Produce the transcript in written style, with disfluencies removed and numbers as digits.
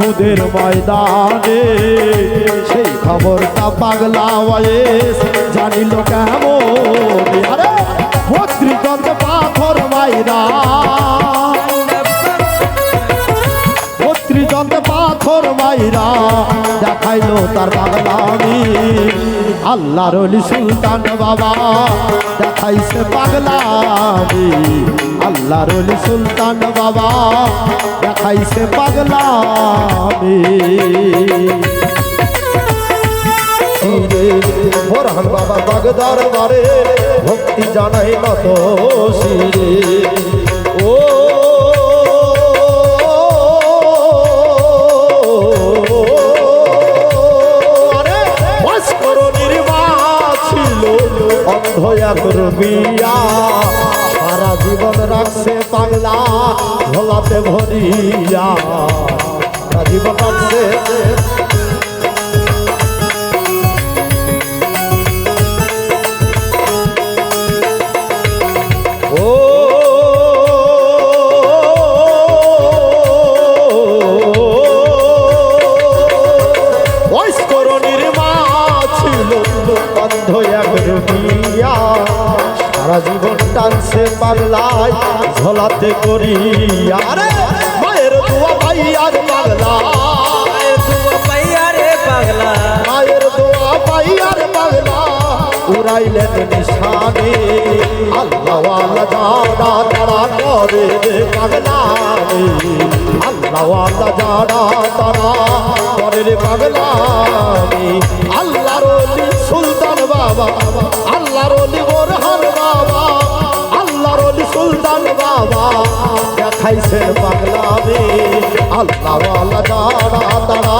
উহুদের ময়দানে সেই খবরটা পাগলা ওয়াইস জানিল কেমন আরে 32 জন পাথর মাইরা 32 জন পাথর মাইরা দেখাইলো তার পাগলামি আল্লাহর ওলি সুলতান বাবা দেখাইছে পাগলামি আল্লাহর ওলি সুলতান বাবা দেখাইছে পাগলামি বোরহান বাবা বাগদার বারে ভক্তি জানাই নত শিরে ও বিয়া সারা জীবন রাখছে পাগলা ভোলাতে ভরিয়া সারা জীবন রাখছে ও বয়স্করণীর মা ছিল অন্ধ এক বিয়া সারা জীবন টানছে পাগলায় ঝোলাতে করিয়া আরে মায়ের দোয়া পাই আর পাগলা মায়ের দোয়া পাই আর পাগলা উড়াইলেন নিশানে আল্লাহওয়ালা যারা তারা করে পাগলামি আল্লাহওয়ালা যারা তারা করে পাগলামি আল্লাহর ওলি সুলতান বাবা আল্লাহর ওলি বোরহান বাবা আল্লাহর ওলি সুলতান বাবা দেখাইছেন পাগলামি আল্লাহওয়ালা যারা তারা